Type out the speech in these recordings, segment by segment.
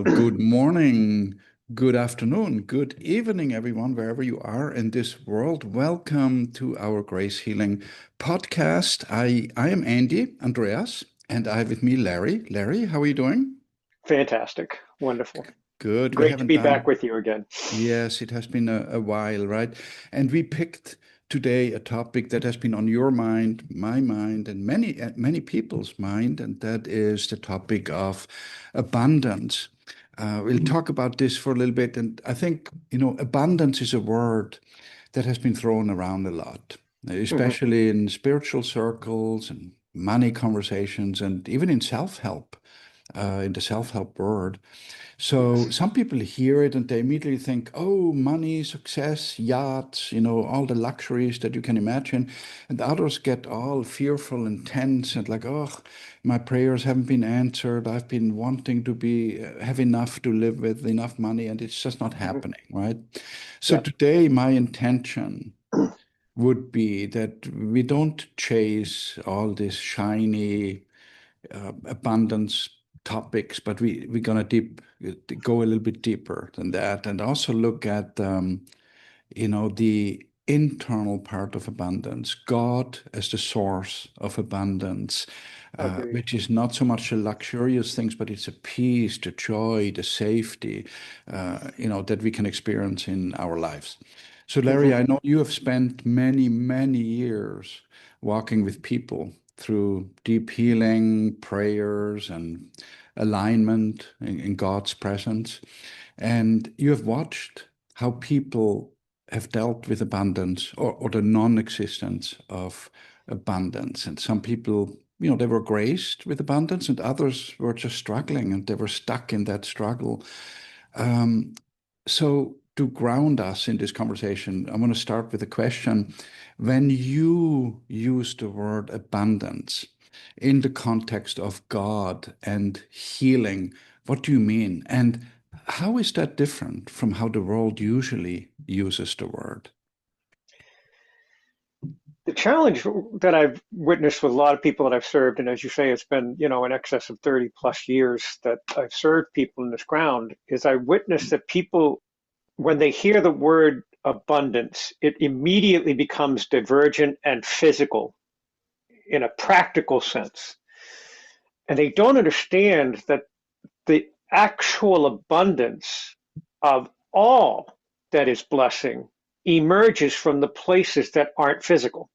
Well, good morning, good afternoon, good evening, everyone, wherever you are in this world. Welcome to our Grace Healing podcast. I am Andy Andreas, and I have with me Larry. Larry, how are you doing? Fantastic. Wonderful. Good. We Great to haven't be back done, with you again. yes, it has been a while, right? And we picked today a topic that has been on your mind, my mind, and many people's mind, and that is the topic of abundance. We'll talk about this for a little bit, and I think, abundance is a word that has been thrown around a lot, Hmm. especially in spiritual circles and money conversations, and even in self-help, in the self-help word. So Yes. some people hear it and they immediately think, oh, money, success, yachts, all the luxuries that you can imagine. And others get all fearful and tense and like, oh, my prayers haven't been answered. I've been wanting to have enough to live with, enough money, and it's just not Hmm. happening, right? So Yeah. today, my intention would be that we don't chase all this shiny abundance topics, but we're gonna go a little bit deeper than that, and also look at the internal part of abundance, God as the source of abundance, Agreed. which is not so much the luxurious things, but it's a peace, the joy, the safety, that we can experience in our lives. So, Larry, Hmm. I know you have spent many, many years walking with people through deep healing, prayers, and alignment in God's presence. And you have watched how people have dealt with abundance or the non-existence of abundance. And some people, they were graced with abundance, and others were just struggling and they were stuck in that struggle. Um, so, to ground us in this conversation, I'm going to start with a question. When you use the word abundance in the context of God and healing, what do you mean? And how is that different from how the world usually uses the word? The challenge that I've witnessed with a lot of people that I've served, and as you say, it's been, in excess of 30 plus years that I've served people in this ground, is I witnessed that people, when they hear the word abundance, it immediately becomes divergent and physical in a practical sense. And they don't understand that the actual abundance of all that is blessing emerges from the places that aren't physical.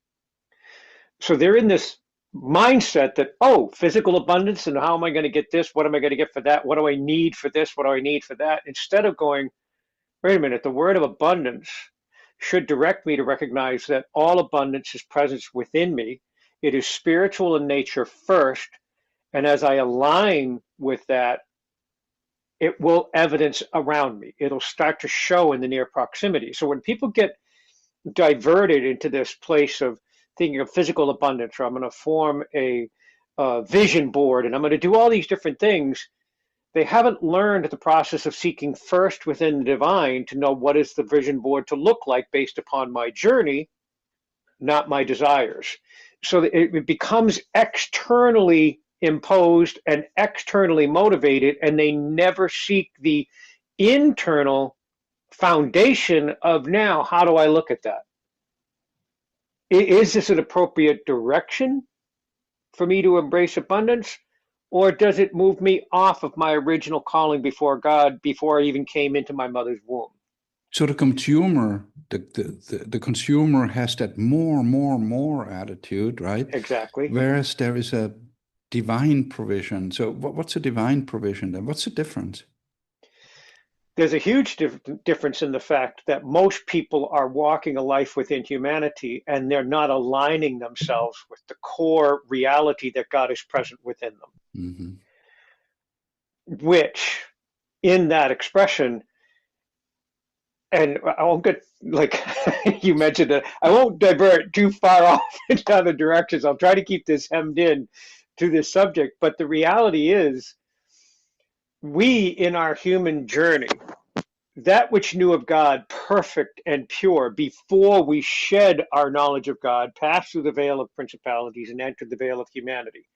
So they're in this mindset that, oh, physical abundance, and how am I going to get this? What am I going to get for that? What do I need for this? What do I need for that? Instead of going, wait a minute, the word of abundance should direct me to recognize that all abundance is present within me. It is spiritual in nature first. And as I align with that, it will evidence around me. It'll start to show in the near proximity. So when people get diverted into this place of thinking of physical abundance, or I'm going to form a vision board and I'm going to do all these different things, they haven't learned the process of seeking first within the divine to know what is the vision board to look like based upon my journey, not my desires. So it becomes externally imposed and externally motivated, and they never seek the internal foundation of, now, how do I look at that? Is this an appropriate direction for me to embrace abundance? Or does it move me off of my original calling before God before I even came into my mother's womb? So the consumer has that more, more, more attitude, right? Exactly. Whereas there is a divine provision. So what's a divine provision then? What's the difference? There's a huge difference in the fact that most people are walking a life within humanity and they're not aligning themselves with the core reality that God is present within them, Hmm. which in that expression, and I won't get like you mentioned it, I won't divert too far off into other directions. I'll try to keep this hemmed in to this subject. But the reality is, we in our human journey, that which knew of God perfect and pure before we shed our knowledge of God, passed through the veil of principalities and entered the veil of humanity,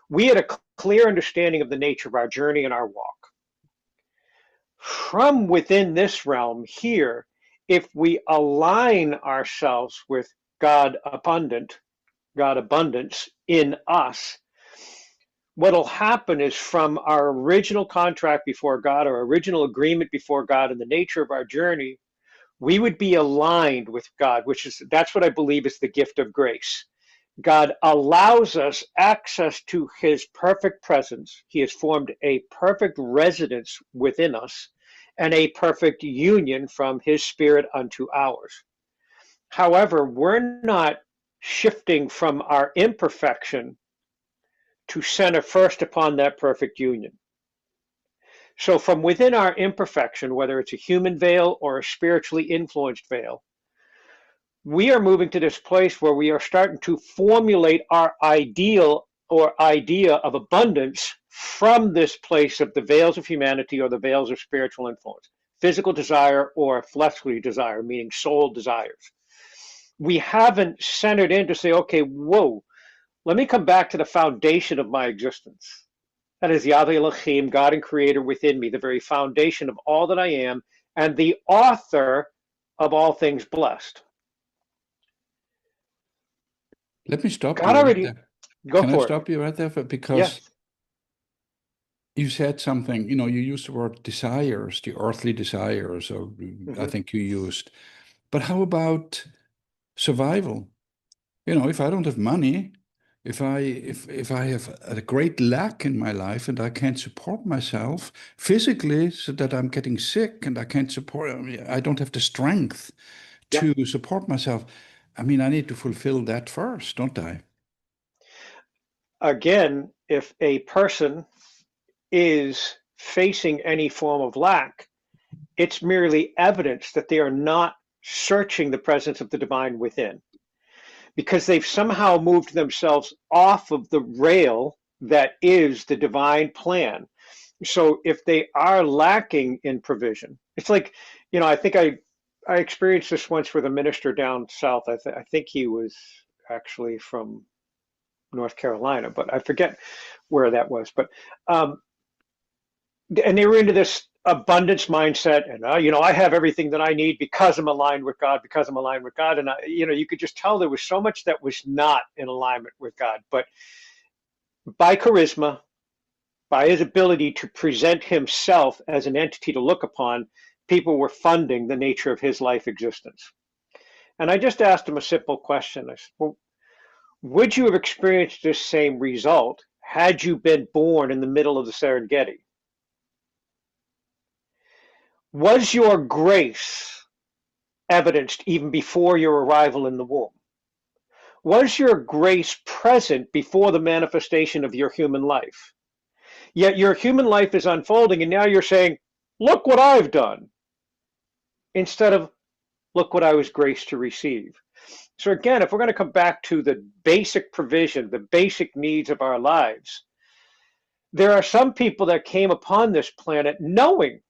we had a clear understanding of the nature of our journey and our walk. From within this realm here, if we align ourselves with God abundant, God abundance in us, what'll happen is from our original contract before God, our original agreement before God, and the nature of our journey, we would be aligned with God, that's what I believe is the gift of grace. God allows us access to his perfect presence. He has formed a perfect residence within us and a perfect union from his spirit unto ours. However, we're not shifting from our imperfection to center first upon that perfect union. So, from within our imperfection, whether it's a human veil or a spiritually influenced veil, we are moving to this place where we are starting to formulate our ideal or idea of abundance from this place of the veils of humanity or the veils of spiritual influence, physical desire or fleshly desire, meaning soul desires. We haven't centered in to say, okay, whoa, let me come back to the foundation of my existence. That is Yahweh Elohim, God and Creator within me, the very foundation of all that I am, and the author of all things blessed. Let me stop God you right already, there. go Can I for it. stop you right there? Because Yes. you said something, you used the word desires, the earthly desires, or I Hmm. think you used. But how about survival? If I don't have money, if I have a great lack in my life and I can't support myself physically, so that I'm getting sick and I can't support, I don't have the strength Yep. to support myself. I mean, I need to fulfill that first, don't I? Again, if a person is facing any form of lack, it's merely evidence that they are not searching the presence of the divine within because they've somehow moved themselves off of the rail that is the divine plan. So if they are lacking in provision, it's like, I think I experienced this once with a minister down south. I think he was actually from North Carolina, but I forget where that was. But um, and they were into this abundance mindset, and I have everything that I need because I'm aligned with God, because I'm aligned with God, and you could just tell there was so much that was not in alignment with God. But by charisma, by his ability to present himself as an entity to look upon, people were funding the nature of his life existence. And I just asked him a simple question. I said, well, would you have experienced this same result had you been born in the middle of the Serengeti? Was your grace evidenced even before your arrival in the womb? Was your grace present before the manifestation of your human life? Yet your human life is unfolding, and now you're saying, look what I've done, instead of look what I was graced to receive. So, again, if we're going to come back to the basic provision, the basic needs of our lives, there are some people that came upon this planet knowing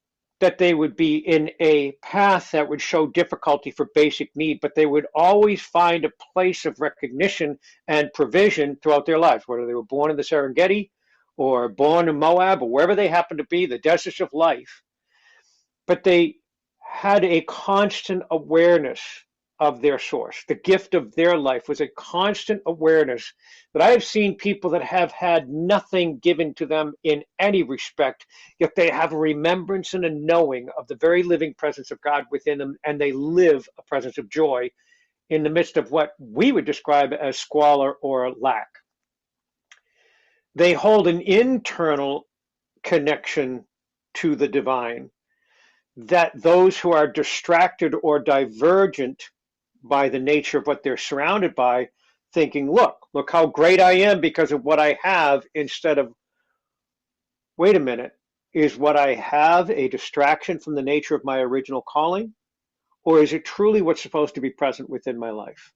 that they would be in a path that would show difficulty for basic need, but they would always find a place of recognition and provision throughout their lives, whether they were born in the Serengeti or born in Moab or wherever they happened to be, the deserts of life. But they had a constant awareness of their source. The gift of their life was a constant awareness that I have seen people that have had nothing given to them in any respect, yet they have a remembrance and a knowing of the very living presence of God within them, and they live a presence of joy in the midst of what we would describe as squalor or lack. They hold an internal connection to the divine that those who are distracted or divergent by the nature of what they're surrounded by, thinking, look how great I am because of what I have, instead of, wait a minute, is what I have a distraction from the nature of my original calling? Or is it truly what's supposed to be present within my life?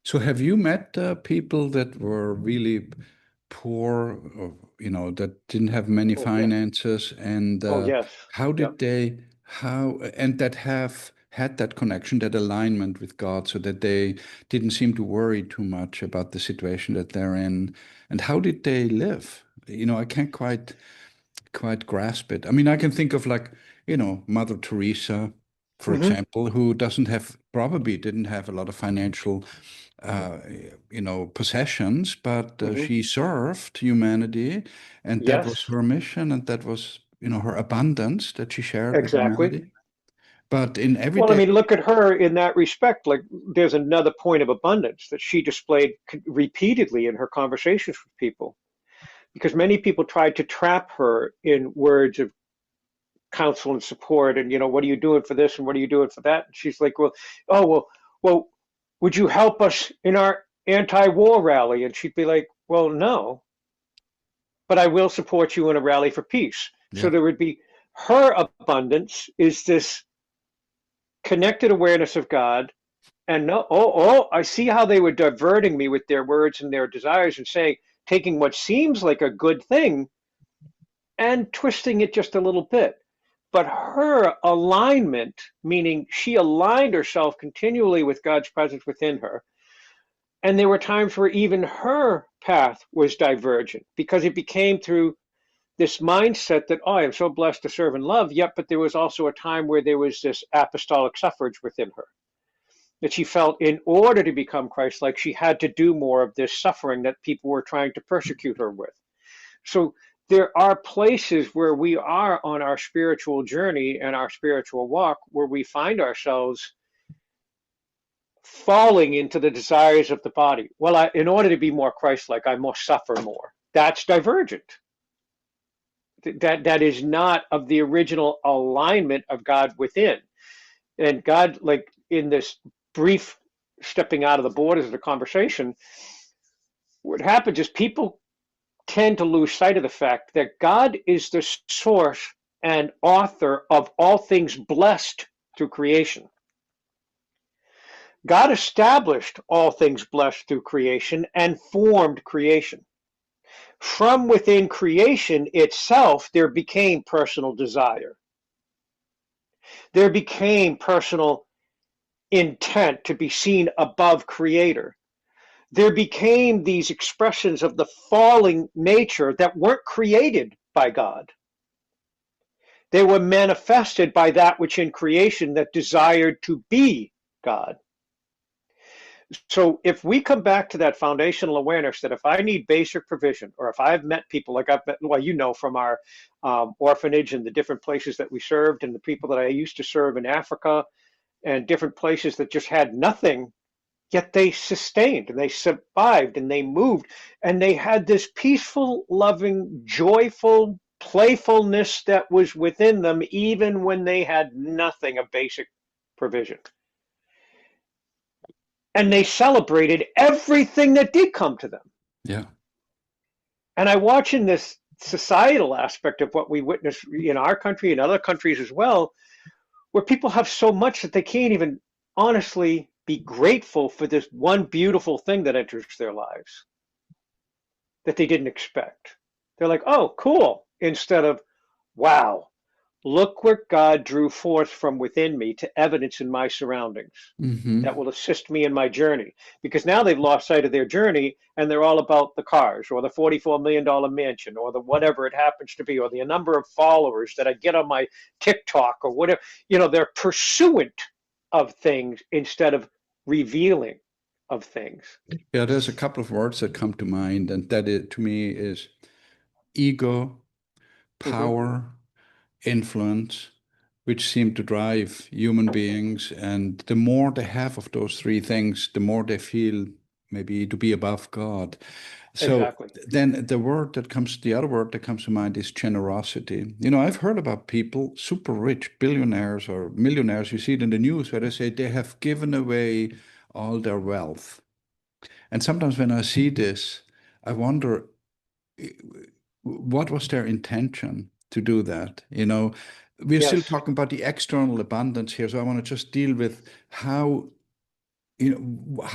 So have you met people that were really poor, or, that didn't have many Oh, yes. finances, and Oh, yes. how Yep. did they, how, and that have had that connection, that alignment with God, so that they didn't seem to worry too much about the situation that they're in, and how did they live? I can't quite quite grasp it. I mean, I can think of like, Mother Teresa, for Hmm. example, who doesn't have, probably didn't have a lot of financial, uh, possessions, but Hmm. she served humanity, and that was Yes, her mission, and that was, her abundance that she shared with exactly. humanity. But in Well, I everyday, mean, look at her in that respect. Like, there's another point of abundance that she displayed repeatedly in her conversations with people, because many people tried to trap her in words of counsel and support, and what are you doing for this and what are you doing for that? And she's like, well, oh, well, would you help us in our anti-war rally? And she'd be like, well, no, but I will support you in a rally for peace. So yeah, there would be, her abundance is this connected awareness of God. And no, I see how they were diverting me with their words and their desires and saying, taking what seems like a good thing and twisting it just a little bit. But her alignment, meaning she aligned herself continually with God's presence within her. And there were times where even her path was divergent because it became through this mindset that, oh, I am so blessed to serve and love. Yet, but there was also a time where there was this apostolic suffrage within her that she felt in order to become Christ like, she had to do more of this suffering that people were trying to persecute her with. So there are places where we are on our spiritual journey and our spiritual walk where we find ourselves falling into the desires of the body. Well, in order to be more Christ-like, I must suffer more. That's divergent. That is not of the original alignment of God within. And God, like in this brief stepping out of the borders of the conversation, what happens is people tend to lose sight of the fact that God is the source and author of all things blessed through creation. God established all things blessed through creation and formed creation. From within creation itself, there became personal desire. There became personal intent to be seen above creator. There became these expressions of the falling nature that weren't created by God. They were manifested by that which in creation that desired to be God. So if we come back to that foundational awareness that if I need basic provision, or if I've met people like I've met, well, from our orphanage and the different places that we served, and the people that I used to serve in Africa and different places that just had nothing, yet they sustained and they survived and they moved and they had this peaceful, loving, joyful playfulness that was within them, even when they had nothing of basic provision. And they celebrated everything that did come to them. yeah, And I watch in this societal aspect of what we witness in our country and other countries as well, where people have so much that they can't even honestly be grateful for this one beautiful thing that enters their lives that they didn't expect. They're like, oh, cool. Instead of, wow, look what God drew forth from within me to evidence in my surroundings hmm, that will assist me in my journey. Because now they've lost sight of their journey and they're all about the cars or the $44 million mansion or the whatever it happens to be or the number of followers that I get on my TikTok or whatever. They're pursuant of things instead of revealing of things. yeah. There's a couple of words that come to mind, and that to me is ego, Hmm. power, influence, which seem to drive human beings. And the more they have of those three things, the more they feel maybe to be above God. So Exactly. then the other word that comes to mind is generosity. I've heard about people, super rich, billionaires or millionaires, you see it in the news where they say they have given away all their wealth. And sometimes when I see this, I wonder, what was their intention to do that? We're still Yes. talking about the external abundance here, so I want to just deal with how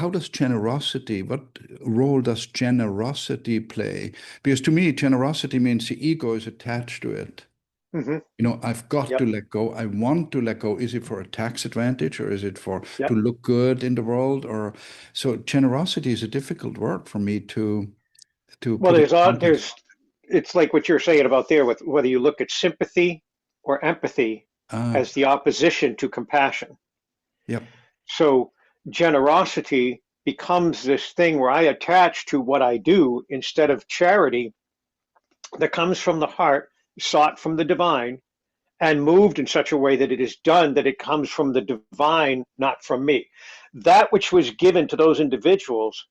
does generosity, what role does generosity play? Because to me, generosity means the ego is attached to it. Hmm. I've got to Yep. let go. I want to let go. Is it for a tax advantage, or is it for to Yep. look good in the world? Or so generosity is a difficult word for me to Well, put in there's context. it's like what you're saying about there with whether you look at sympathy or empathy Ah, as the opposition to compassion. yep. So generosity becomes this thing where I attach to what I do instead of charity that comes from the heart, sought from the divine, and moved in such a way that it is done that it comes from the divine, not from me. That which was given to those individuals,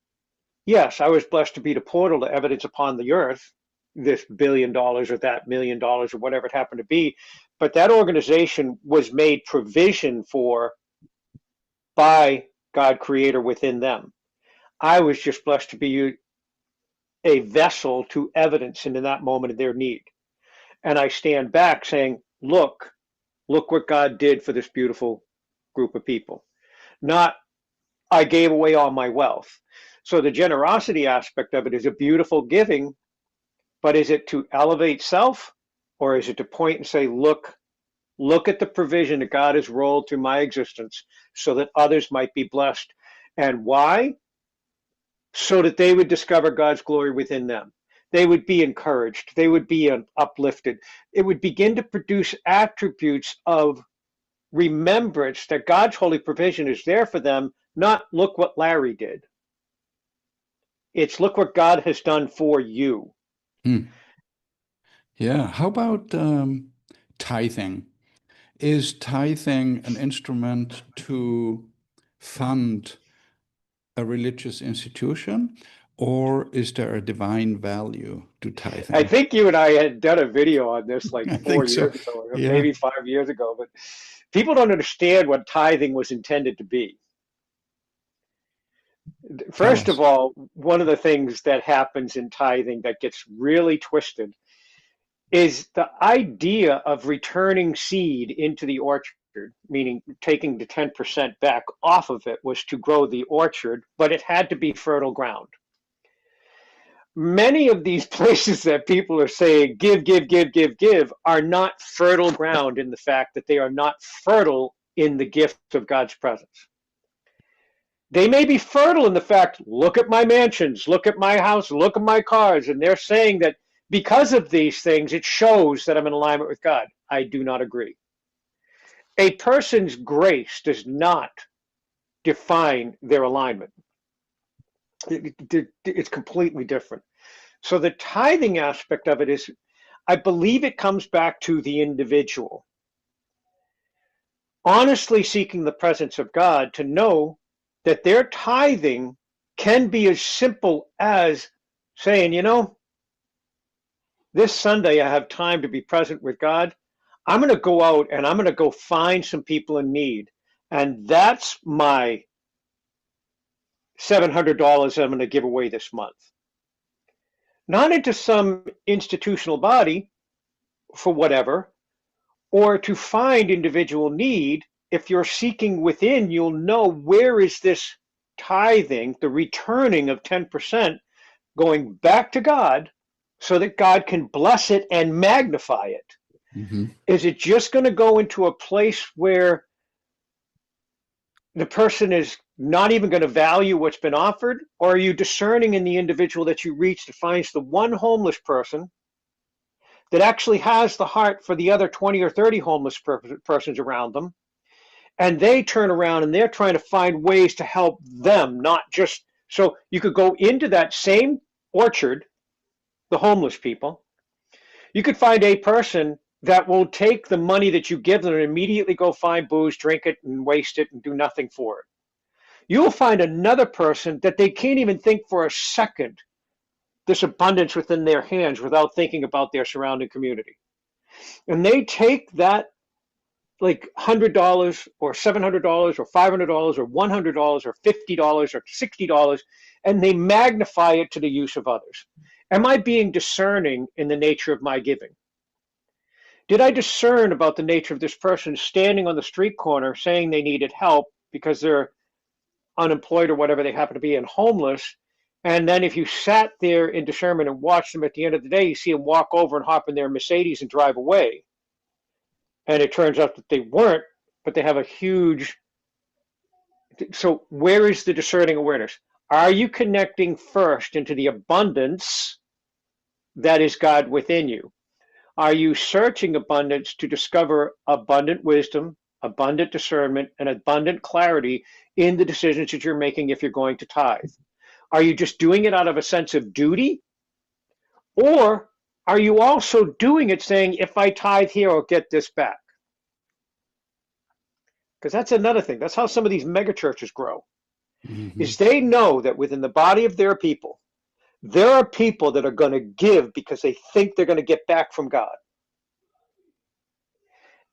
yes, I was blessed to be the portal to evidence upon the earth, this $1 billion or that $1 million or whatever it happened to be. But that organization was made provision for by God Creator within them. I was just blessed to be a vessel to evidence in that moment of their need. And I stand back saying, look what God did for this beautiful group of people. Not, I gave away all my wealth. So the generosity aspect of it is a beautiful giving, but is it to elevate self, or is it to point and say, look at the provision that God has rolled through my existence so that others might be blessed. And why? So that they would discover God's glory within them. They would be encouraged. They would be uplifted. It would begin to produce attributes of remembrance that God's holy provision is there for them, not look what Larry did. It's look what God has done for you. Hmm. Yeah. How about tithing? Is tithing an instrument to fund a religious institution, or is there a divine value to I tithing? think you and I had done a video on this like I four think so. years ago, or Yeah. maybe 5 years ago, but people don't understand what tithing was intended to be. Tell First of us. all, one of the things that happens in tithing that gets really twisted is the idea of returning seed into the orchard, meaning taking the 10% back off of it was to grow the orchard, but it had to be fertile ground. Many of these places that people are saying give are not fertile ground in the fact that they are not fertile in the gift of God's presence. They may be fertile in the fact, look at my mansions, look at my house, look at my cars, and they're saying that because of these things, it shows that I'm in alignment with God. I do not agree. A person's grace does not define their alignment. It's completely different. So the tithing aspect of it is, I believe it comes back to the individual. Honestly seeking the presence of God to know that their tithing can be as simple as saying, this Sunday I have time to be present with God. I'm going to go out and I'm going to go find some people in need. And that's my $700 I'm going to give away this month. Not into some institutional body for whatever, or to find individual need. If you're seeking within, you'll know where is this tithing, the returning of 10% going back to God so that God can bless it and magnify it. Hmm. Is it just going to go into a place where the person is not even going to value what's been offered? Or are you discerning in the individual that you reach that finds the one homeless person that actually has the heart for the other 20 or 30 homeless persons around them? And they turn around and they're trying to find ways to help them, not just so you could go into that same orchard, the homeless people. You could find a person that will take the money that you give them and immediately go find booze, drink it, and waste it and do nothing for it. You will find another person that they can't even think for a second this abundance within their hands without thinking about their surrounding community. And they take that like $100 or $700 or $500 or $100 or $50 or $60 and they magnify it to the use of others. Am I being discerning in the nature of my giving? Did I discern about the nature of this person standing on the street corner saying they needed help because they're unemployed or whatever they happen to be and homeless? And then if you sat there in discernment and watched them at the end of the day, you see them walk over and hop in their Mercedes and drive away. And it turns out that they weren't, but they have a huge. So where is the discerning awareness? Are you connecting first into the abundance that is God within you? Are you searching abundance to discover abundant wisdom, abundant discernment, and abundant clarity in the decisions that you're making if you're going to tithe? Are you just doing it out of a sense of duty? Or are you also doing it saying, if I tithe here, I'll get this back? Because that's another thing. That's how some of these mega churches grow, Hmm. is they know that within the body of their people, there are people that are going to give because they think they're going to get back from God.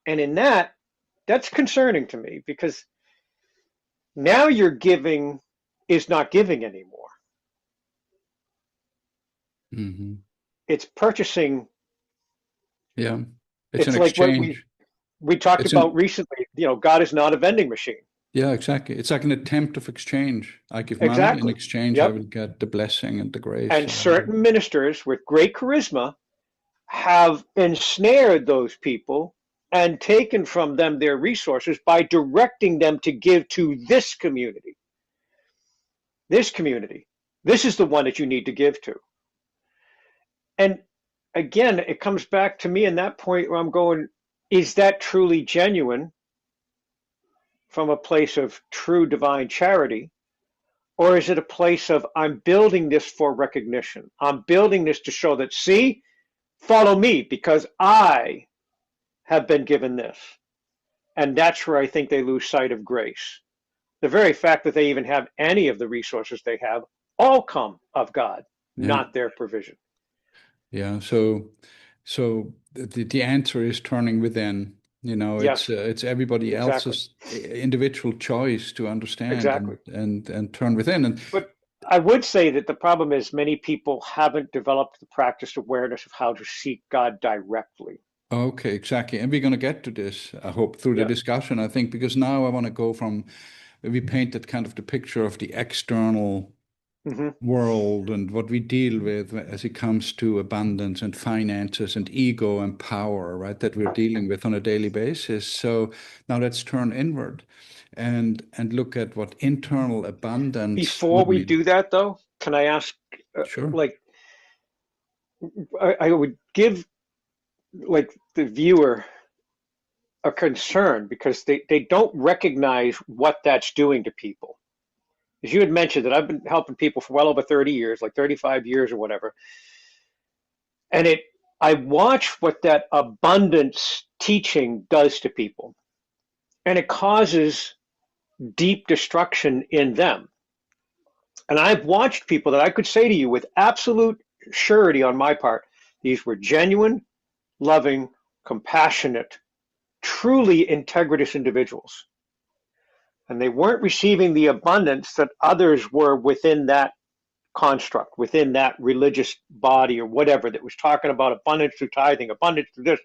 And in that, that's concerning to me because now your giving is not giving anymore. Hmm. It's purchasing. Yeah, it's an It's like what we exchange. we talked It's about an recently. God is not a vending machine. Yeah, exactly. It's like an attempt of exchange. I give money in Exactly. exchange, I Yep. will get the blessing and the grace And or whatever. certain ministers with great charisma have ensnared those people and taken from them their resources by directing them to give to this community. This community. This is the one that you need to give to. And again, it comes back to me in that point where I'm going, is that truly genuine from a place of true divine charity? Or is it a place of, I'm building this for recognition? I'm building this to show that, see, follow me because I have been given this. And that's where I think they lose sight of grace. The very fact that they even have any of the resources they have all come of God, Yeah, not their provision. yeah. So the answer is turning within. Yes, It's everybody exactly. else's individual choice to understand Exactly. and turn within. And But I would say that the problem is many people haven't developed the practiced awareness of how to seek God directly. okay, exactly. And we're going to get to this, I hope, through the Yeah. discussion, I think, because now I want to go from, we painted kind of the picture of the external Hmm. world and what we deal with as it comes to abundance and finances and ego and power, right, that we're dealing with on a daily basis. So now let's turn inward and look at what internal abundance Before would we mean. do that, though, can I ask, Sure. like, I would give, like, the viewer a concern because they don't recognize what that's doing to people. As you had mentioned, that I've been helping people for well over 30 years, like 35 years or whatever. And I watch what that abundance teaching does to people. And it causes deep destruction in them. And I've watched people that I could say to you with absolute surety on my part, these were genuine, loving, compassionate, truly integritous individuals. And they weren't receiving the abundance that others were within that construct, within that religious body or whatever that was talking about abundance through tithing, abundance through this.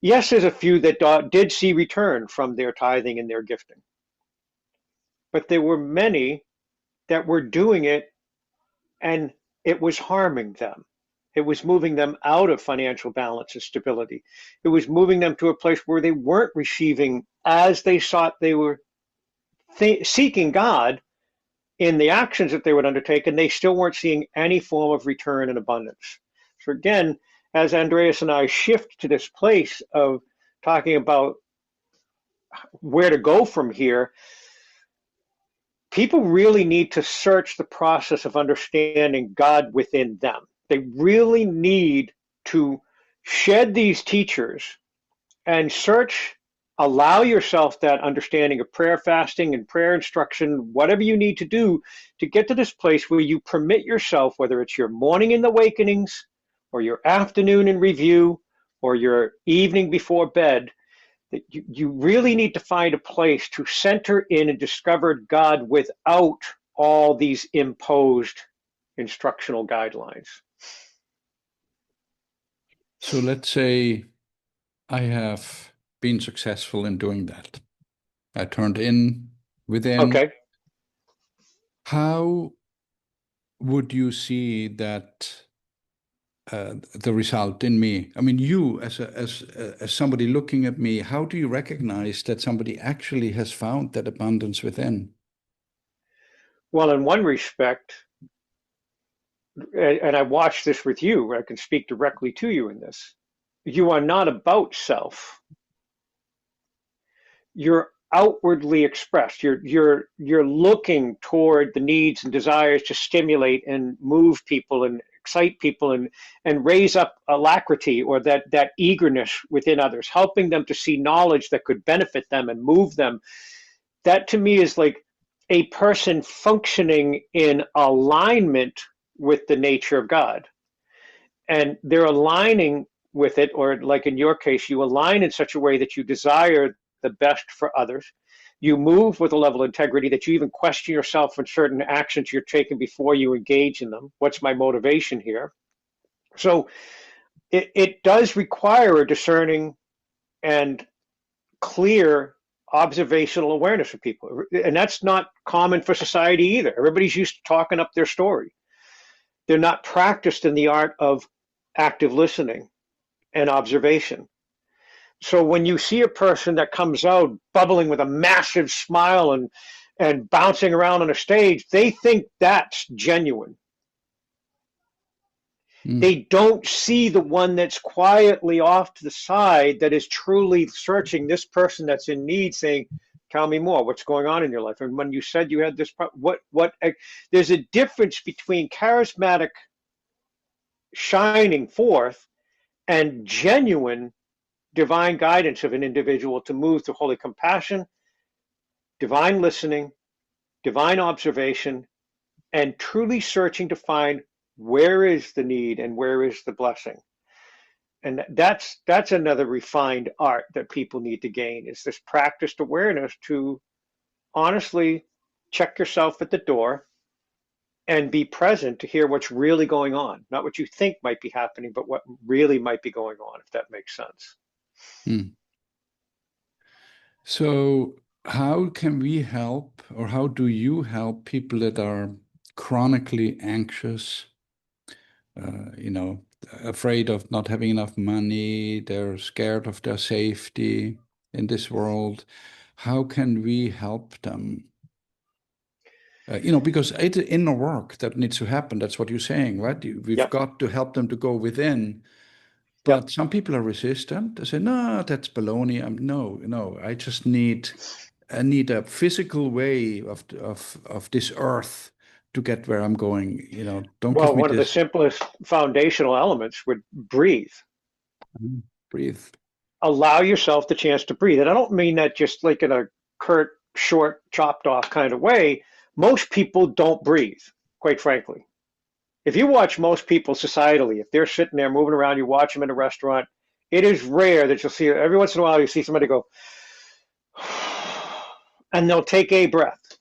Yes, there's a few that did see return from their tithing and their gifting. But there were many that were doing it and it was harming them. It was moving them out of financial balance and stability. It was moving them to a place where they weren't receiving as they sought. They were seeking God in the actions that they would undertake, and they still weren't seeing any form of return and abundance. So again, as Andreas and I shift to this place of talking about where to go from here, people really need to search the process of understanding God within them. They really need to shed these teachers and search, allow yourself that understanding of prayer, fasting, and prayer instruction, whatever you need to do to get to this place where you permit yourself, whether it's your morning in the awakenings or your afternoon in review or your evening before bed, that you really need to find a place to center in and discover God without all these imposed instructional guidelines. So let's say I have been successful in doing that. I turned in within. Okay. How would you see that the result in me? I mean, you as somebody looking at me, how do you recognize that somebody actually has found that abundance within? Well, in one respect, and I watch this with you, I can speak directly to you in this. You are not about self. You're outwardly expressed. You're looking toward the needs and desires to stimulate and move people and excite people and raise up alacrity or that eagerness within others, helping them to see knowledge that could benefit them and move them. That to me is like a person functioning in alignment with the nature of God. And they're aligning with it, or like in your case, you align in such a way that you desire the best for others. You move with a level of integrity that you even question yourself in certain actions you're taking before you engage in them. What's my motivation here? So it does require a discerning and clear observational awareness of people. And that's not common for society either. Everybody's used to talking up their story. They're not practiced in the art of active listening and observation. So when you see a person that comes out bubbling with a massive smile and bouncing around on a stage, they think that's genuine. Mm. They don't see the one that's quietly off to the side that is truly searching this person that's in need, saying, tell me more, what's going on in your life? And when you said you had this, there's a difference between charismatic shining forth and genuine divine guidance of an individual to move to holy compassion, divine listening, divine observation, and truly searching to find where is the need and where is the blessing. And that's another refined art that people need to gain, is this practiced awareness to honestly check yourself at the door and be present to hear what's really going on, not what you think might be happening, but what really might be going on, if that makes sense. Mm. So, how can we help, or how do you help people that are chronically anxious, you know, afraid of not having enough money, they're scared of their safety in this world? How can we help them? Because it's inner work that needs to happen. That's what you're saying, right? We've Yep, got to help them to go within. yep. But some people are resistant. They say, "No, that's baloney. No, no. I need a physical way of this earth to get where I'm going. Don't give Well, me one of the this. simplest foundational elements would breathe. Breathe." Allow yourself the chance to breathe. And I don't mean that just like in a curt, short, chopped off kind of way. Most people don't breathe, quite frankly. If you watch most people societally, if they're sitting there moving around, you watch them in a restaurant, it is rare that you'll see, every once in a while, you see somebody go, and they'll take a breath.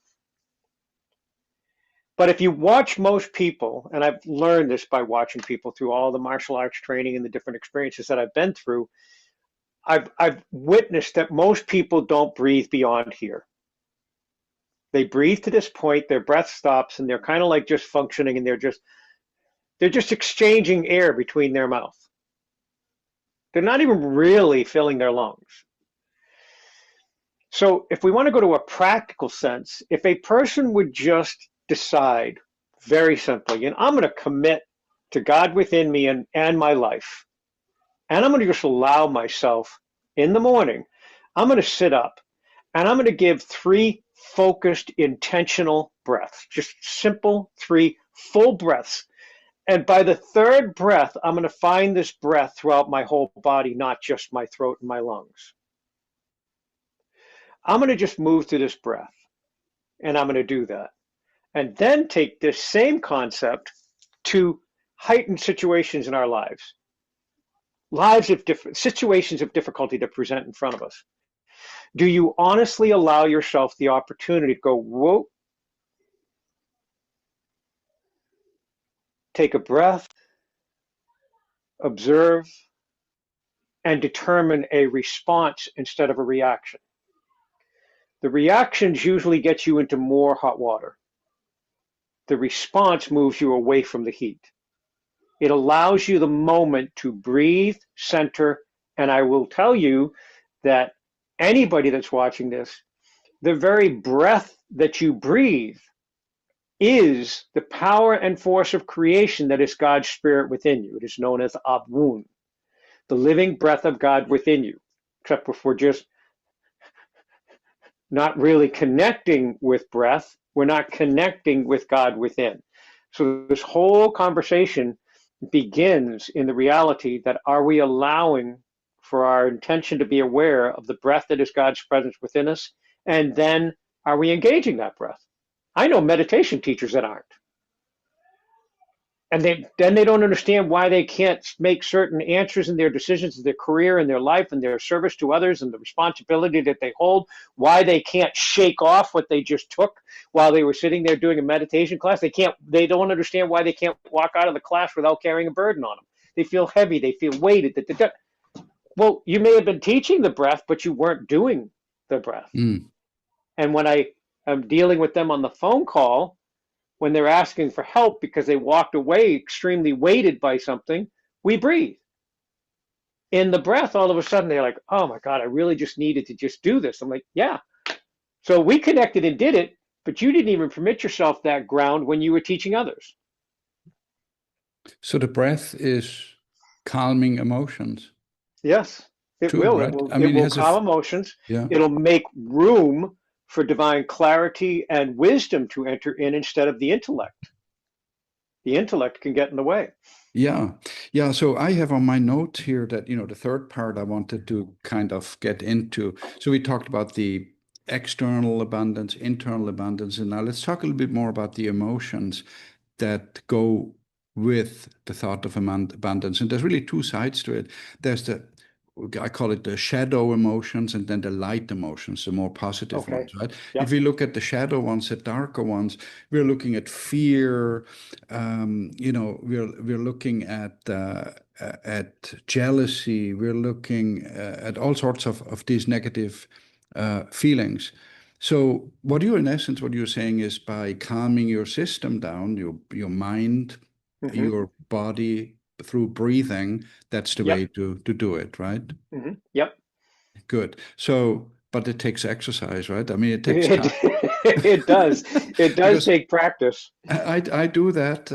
But if you watch most people, and I've learned this by watching people through all the martial arts training and the different experiences that I've been through, I've witnessed that most people don't breathe beyond here. They breathe to this point, their breath stops, and they're kind of like just functioning, and they're just exchanging air between their mouth. They're not even really filling their lungs. So if we want to go to a practical sense, if a person would just decide very simply, and I'm going to commit to God within me and my life, and I'm going to just allow myself in the morning, I'm going to sit up and I'm going to give 3 focused, intentional breaths, just simple 3 full breaths. And by the 3rd breath, I'm going to find this breath throughout my whole body, not just my throat and my lungs. I'm going to just move through this breath, and I'm going to do that. And then take this same concept to heightened situations in our lives, situations of difficulty that present in front of us. Do you honestly allow yourself the opportunity to go, whoa, take a breath, observe, and determine a response instead of a reaction? The reactions usually get you into more hot water. The response moves you away from the heat. It allows you the moment to breathe, center, and I will tell you that anybody that's watching this, the very breath that you breathe is the power and force of creation that is God's spirit within you. It is known as Abun, the living breath of God within you. Except if we're just not really connecting with breath, we're not connecting with God within. So this whole conversation begins in the reality that are we allowing for our intention to be aware of the breath that is God's presence within us? And then are we engaging that breath? I know meditation teachers that aren't. And then they don't understand why they can't make certain answers in their decisions in their career and their life and their service to others and the responsibility that they hold, why they can't shake off what they just took while they were sitting there doing a meditation class. They don't understand why they can't walk out of the class without carrying a burden on them. They feel heavy, they feel weighted. Well, you may have been teaching the breath, but you weren't doing the breath. Mm. And when I am dealing with them on the phone call, when they're asking for help because they walked away extremely weighted by something, we breathe. In the breath, all of a sudden they're like, oh my God, I really just needed to just do this. I'm like, yeah. So we connected and did it, but you didn't even permit yourself that ground when you were teaching others. So the breath is calming emotions Yes, it too, will. right? I It mean, it will has calm emotions. yeah. It'll make room for divine clarity and wisdom to enter in instead of the intellect. The intellect can get in the way. Yeah. Yeah. So I have on my notes here that, the third part I wanted to kind of get into. So we talked about the external abundance, internal abundance, and now let's talk a little bit more about the emotions that go with the thought of abundance. And there's really two sides to it. There's I call it the shadow emotions and then the light emotions, the more positive Okay. ones, right? If Yep. we look at the shadow ones, the darker ones, we're looking at fear, we're looking at jealousy, we're looking at all sorts of these negative feelings. So what you're saying is by calming your system down, your mind, Mm-hmm. your body through breathing, that's the way Yep. to do it, right? Mm-hmm. Yep. Good. So, but it takes exercise, right? I mean, it takes It time it does. It does because take practice. I do that,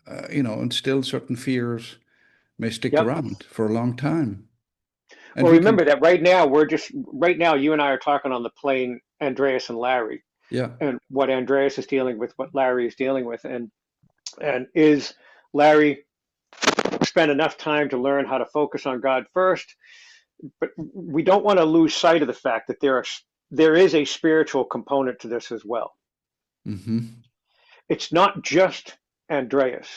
and still certain fears may stick Yep. around for a long time. And Well, we can, remember that right now you and I are talking on the plane, Andreas and Larry, yeah. and what Andreas is dealing with, what Larry is dealing with, and is Larry spent enough time to learn how to focus on God first, but we don't want to lose sight of the fact that there is a spiritual component to this as well. Hmm. It's not just Andreas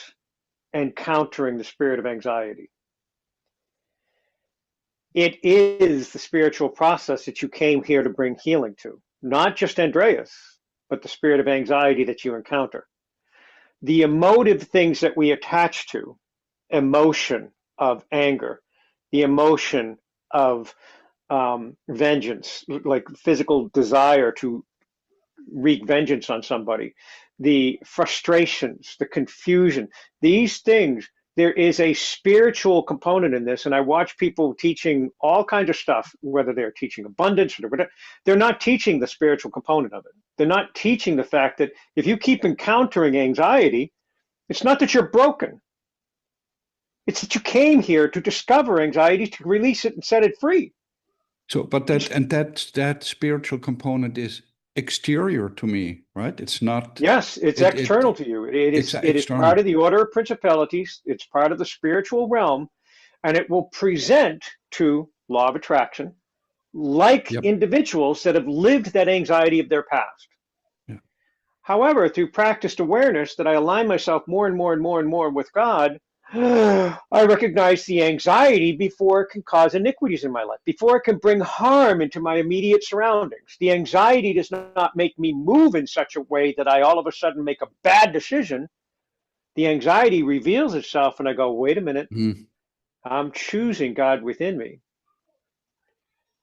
encountering the spirit of anxiety. It is the spiritual process that you came here to bring healing to, not just Andreas, but the spirit of anxiety that you encounter. The emotive things that we attach to, emotion of anger, the emotion of vengeance, like physical desire to wreak vengeance on somebody, the frustrations, the confusion, these things, there is a spiritual component in this. And I watch people teaching all kinds of stuff, whether they're teaching abundance or whatever, they're not teaching the spiritual component of it. They're not teaching the fact that if you keep encountering anxiety, it's not that you're broken. It's that you came here to discover anxiety, to release it and set it free. So, but It's that spiritual component is exterior to me, right? It's not, Yes, it's external it to you. It is part external. of the order of principalities. It's part of the spiritual realm, and it will present to law of attraction like Yep. individuals that have lived that anxiety of their past. Yeah. However, through practiced awareness that I align myself more and more and more and more with God, I recognize the anxiety before it can cause iniquities in my life, before it can bring harm into my immediate surroundings. The anxiety does not make me move in such a way that I all of a sudden make a bad decision. The anxiety reveals itself, and I go, wait a minute, Mm. I'm choosing God within me.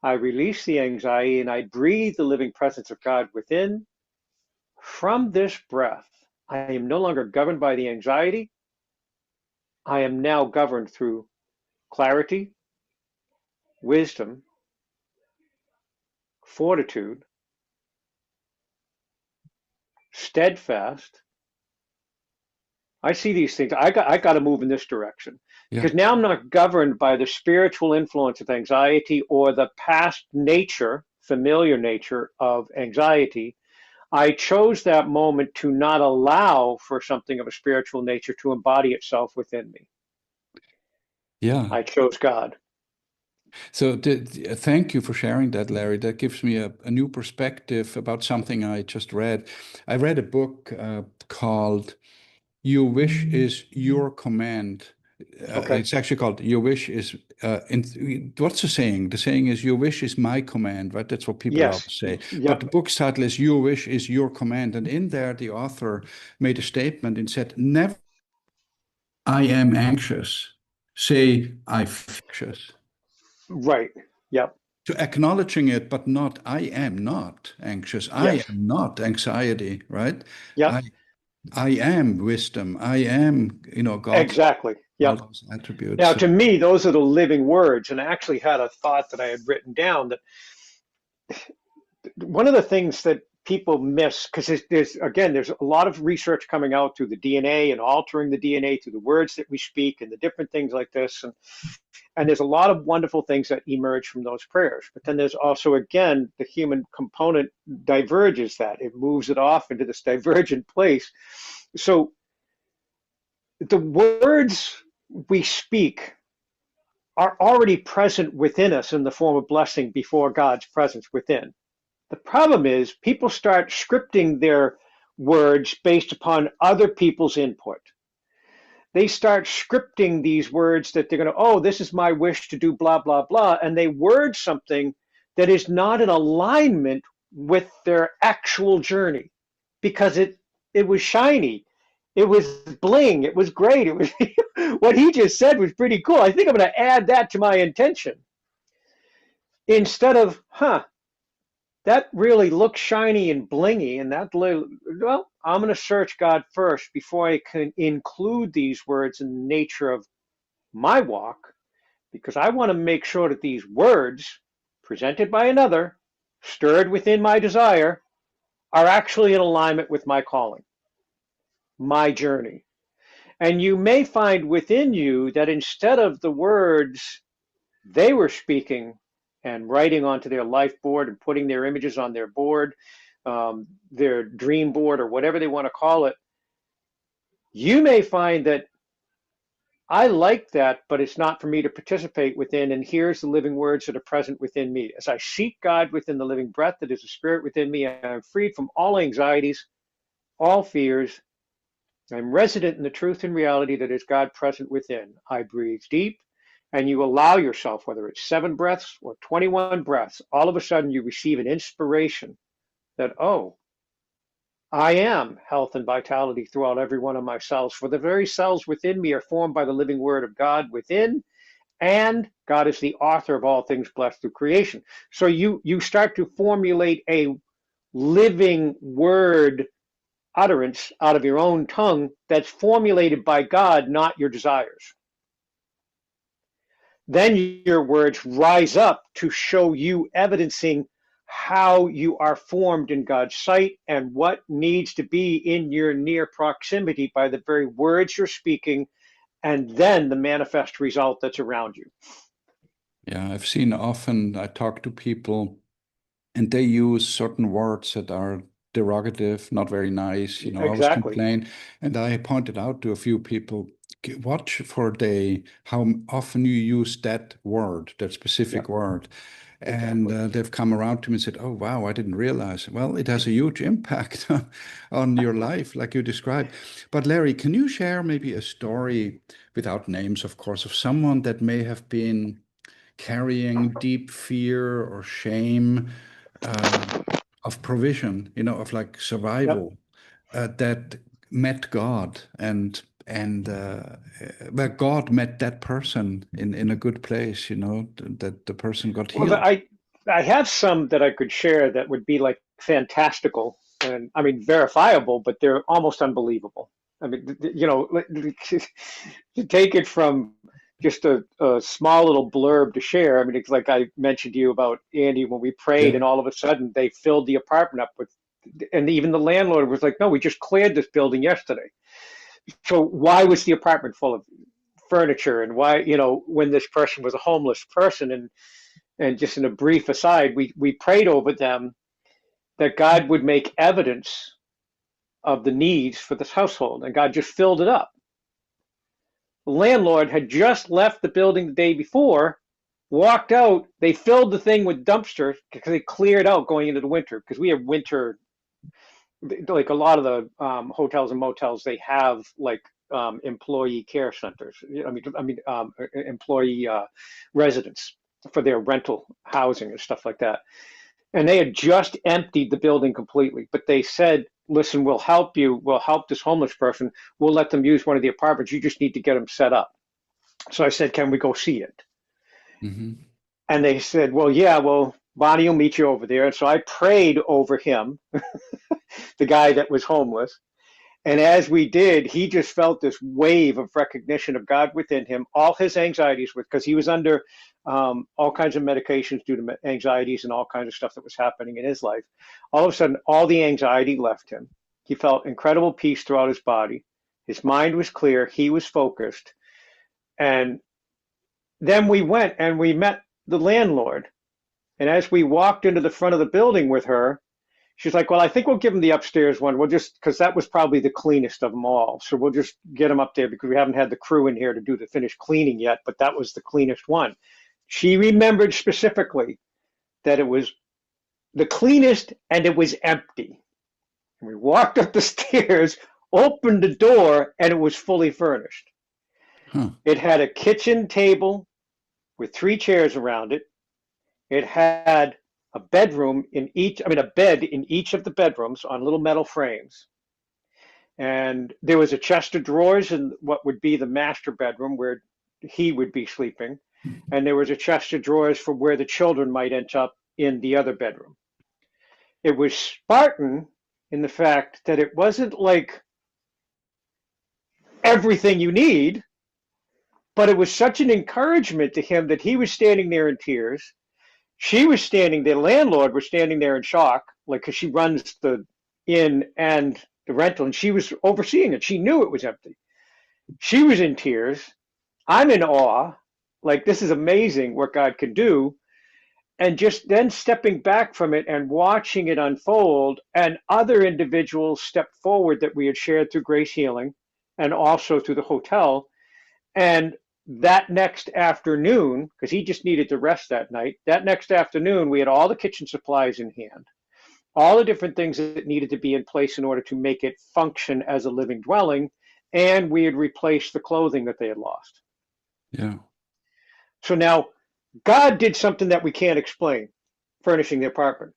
I release the anxiety and I breathe the living presence of God within. From this breath, I am no longer governed by the anxiety. I am now governed through clarity, wisdom, fortitude, steadfast, I see these things. I got to move in this direction Yeah. because now I'm not governed by the spiritual influence of anxiety or the past nature, familiar nature of anxiety. I chose that moment to not allow for something of a spiritual nature to embody itself within me. Yeah. I chose God. So thank you for sharing that, Larry. That gives me a new perspective about something I just read. I read a book called Your Wish is Your Command. Okay. It's actually called Your Wish is, what's the saying? The saying is Your wish is my command, right? That's what people Yes. always say. But Yep. the book's title is Your Wish is Your Command. And in there, the author made a statement and said, never I am anxious. Say I'm anxious. Right. Yep. To acknowledging it, but not I am not anxious. I Yes. am not anxiety, right? Yep. I I am wisdom. I am, God's Exactly. all Yep. those attributes. Now, So, to me, those are the living words. And I actually had a thought that I had written down that one of the things that people miss, because there's a lot of research coming out through the DNA and altering the DNA through the words that we speak and the different things like this. And there's a lot of wonderful things that emerge from those prayers. But then there's also, again, the human component diverges that. It moves it off into this divergent place. So the words we speak are already present within us in the form of blessing before God's presence within. The problem is people start scripting their words based upon other people's input. They start scripting these words that they're going to, oh, this is my wish to do blah, blah, blah. And they word something that is not in alignment with their actual journey because it was shiny. It was bling. It was great. It was what he just said was pretty cool. I think I'm going to add that to my intention instead of, that really looks shiny and blingy. And well, I'm going to search God first before I can include these words in the nature of my walk, because I want to make sure that these words presented by another, stirred within my desire, are actually in alignment with my calling, my journey. And you may find within you that instead of the words they were speaking and writing onto their life board and putting their images on their board, their dream board, or whatever they want to call it, you may find that I like that, but it's not for me to participate within. And here's the living words that are present within me. As I seek God within the living breath that is the spirit within me, I'm freed from all anxieties, all fears. I'm resident in the truth and reality that is God present within. I breathe deep, and you allow yourself, whether it's 7 breaths or 21 breaths, all of a sudden you receive an inspiration that, oh, I am health and vitality throughout every one of my cells. For the very cells within me are formed by the living word of God within, and God is the author of all things blessed through creation. So you start to formulate a living word utterance out of your own tongue that's formulated by God, not your desires. Then your words rise up to show you evidencing how you are formed in God's sight and what needs to be in your near proximity by the very words you're speaking, and then the manifest result that's around you. yeah, I've seen often, I talk to people and they use certain words that are derogative, not very nice, always Exactly. complain. And I pointed out to a few people, watch for a day how often you use that word, that Yeah, specific word. And exactly. they've come around to me and said, oh, wow, I didn't realize. Well, it has a huge impact on your life, like you described. But Larry, can you share maybe a story, without names, of course, of someone that may have been carrying deep fear or shame uh, of provision, of like Yep. survival, that met God and where God met that person in a good place, that the person got Well, healed. I have some that I could share that would be like fantastical and I mean verifiable, but they're almost unbelievable. I mean, to take it from just a small little blurb to share. I mean, it's like I mentioned to you about Andy when we prayed, Yeah. and all of a sudden they filled the apartment up with, and even the landlord was like, "No, we just cleared this building yesterday." So why was the apartment full of furniture, and why, when this person was a homeless person? And just in a brief aside, we prayed over them that God would make evidence of the needs for this household, and God just filled it up. The landlord had just left the building the day before, walked out. They filled the thing with dumpsters because they cleared out going into the winter, because we have winter, like a lot of the hotels and motels, they have like employee care centers. Employee residents for their rental housing and stuff like that. And they had just emptied the building completely, but they said, listen, we'll help you. We'll help this homeless person. We'll let them use one of the apartments. You just need to get them set up. So I said, can we go see it? Mm-hmm. And they said, well, yeah, well, Bonnie will meet you over there. And so I prayed over him, the guy that was homeless. And as we did, he just felt this wave of recognition of God within him. All his anxieties, because he was under all kinds of medications due to anxieties and all kinds of stuff that was happening in his life. All of a sudden, all the anxiety left him. He felt incredible peace throughout his body. His mind was clear. He was focused. And then we went and we met the landlord. And as we walked into the front of the building with her, she's like, well, I think we'll give him the upstairs one. We'll just, because that was probably the cleanest of them all. So we'll just get him up there because we haven't had the crew in here to do the finished cleaning yet, but that was the cleanest one. She remembered specifically that it was the cleanest and it was empty. And we walked up the stairs, opened the door, and it was fully furnished. Huh. It had a kitchen table with 3 chairs around it. It had a bedroom in each, a bed in each of the bedrooms on little metal frames. And there was a chest of drawers in what would be the master bedroom where he would be sleeping. And there was a chest of drawers for where the children might end up in the other bedroom. It was Spartan in the fact that it wasn't like everything you need, but it was such an encouragement to him that he was standing there in tears. She was standing there, the landlord was standing there in shock, like, because she runs the inn and the rental, and she was overseeing it. She knew it was empty. She was in tears. I'm in awe. Like, this is amazing what God can do. And just then stepping back from it and watching it unfold, and other individuals stepped forward that we had shared through Grace Healing and also through the hotel. And that next afternoon, because he just needed to rest that night, that next afternoon, we had all the kitchen supplies in hand, all the different things that needed to be in place in order to make it function as a living dwelling. And we had replaced the clothing that they had lost. Yeah. So now God did something that we can't explain, furnishing the apartment.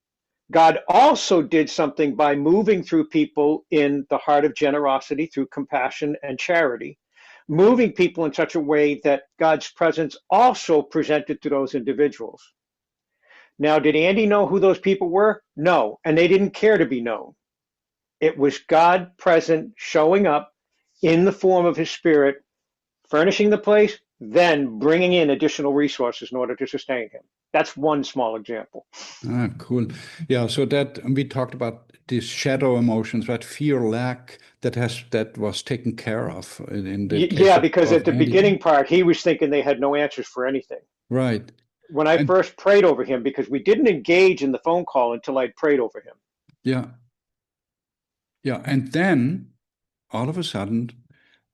God also did something by moving through people in the heart of generosity through compassion and charity, moving people in such a way that God's presence also presented to those individuals. Now, did Andy know who those people were? No, and they didn't care to be known. It was God present, showing up in the form of his spirit, furnishing the place, then bringing in additional resources in order to sustain him. That's one small example. Ah, cool. Yeah, so that we talked about these shadow emotions, that fear, lack, that was taken care of in the case Yeah, because of at the Andy. beginning part, he was thinking they had no answers for anything. Right. When I And first prayed over him, because we didn't engage in the phone call until I'd prayed over him. yeah, yeah. And then all of a sudden,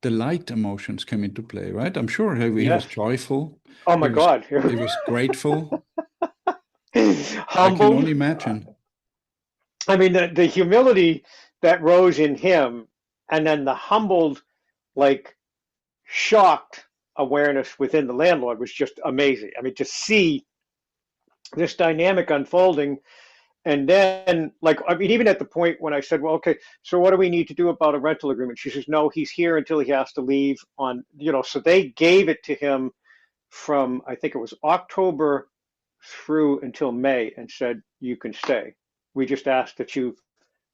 the light emotions came into play, right? I'm sure he was Yes. joyful. Oh my God. He was grateful. I can Humbled. only imagine. I mean, the humility that rose in him, and then the humbled, like, shocked awareness within the landlord was just amazing. I mean, to see this dynamic unfolding. And then, like, I mean, even at the point when I said, well, okay, so what do we need to do about a rental agreement? She says, no, he's here until he has to leave on, so they gave it to him from, I think it was October through until May, and said, you can stay. We just ask that you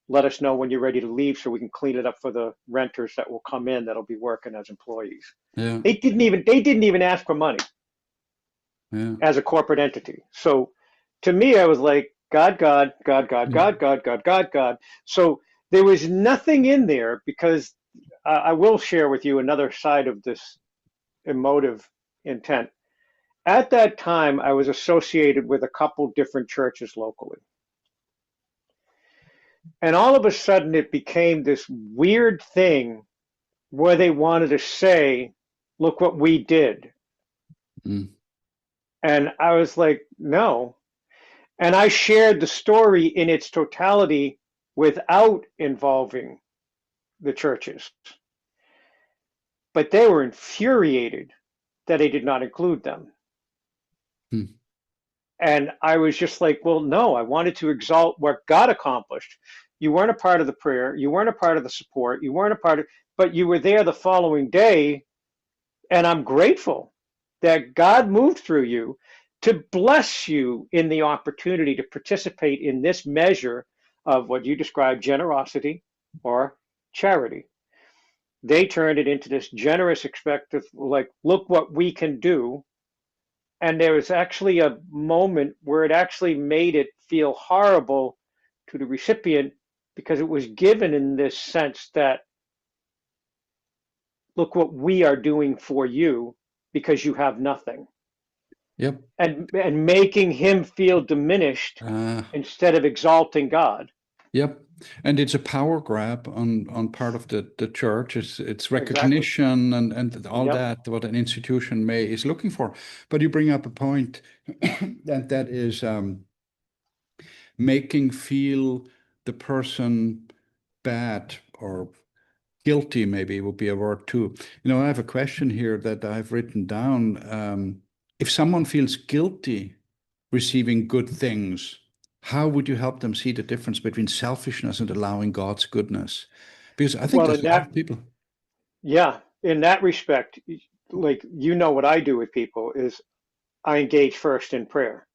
let us know when you're ready to leave so we can clean it up for the renters that will come in that'll be working as employees. Yeah. They didn't even ask for money as a corporate entity. So to me, I was like, God, God, God, God, God, God, God, God, God. So there was nothing in there, because I will share with you another side of this emotive intent. At that time, I was associated with a couple different churches locally. And all of a sudden, it became this weird thing where they wanted to say, look what we did. Mm. And I was like, no. And I shared the story in its totality without involving the churches. But they were infuriated that I did not include them. Mm. And I was just like, well, no, I wanted to exalt what God accomplished. You weren't a part of the prayer. You weren't a part of the support. You weren't a part of, but you were there the following day. And I'm grateful that God moved through you to bless you in the opportunity to participate in this measure of what you describe generosity or charity. They turned it into this generous expected, like, look what we can do. And there was actually a moment where it actually made it feel horrible to the recipient because it was given in this sense that, look what we are doing for you because you have nothing. Yep. And making him feel diminished Uh, instead of exalting God. yep. And it's a power grab on part of the church. It's Exactly. recognition and all Yep. that what an institution may is looking for. But you bring up a point that is making feel the person bad or guilty, maybe would be a word too. I have a question here that I've written down. If someone feels guilty receiving good things, how would you help them see the difference between selfishness and allowing God's goodness? Because I think Well, there's in a lot that, of people. yeah, in that respect, like, what I do with people is I engage first in prayer.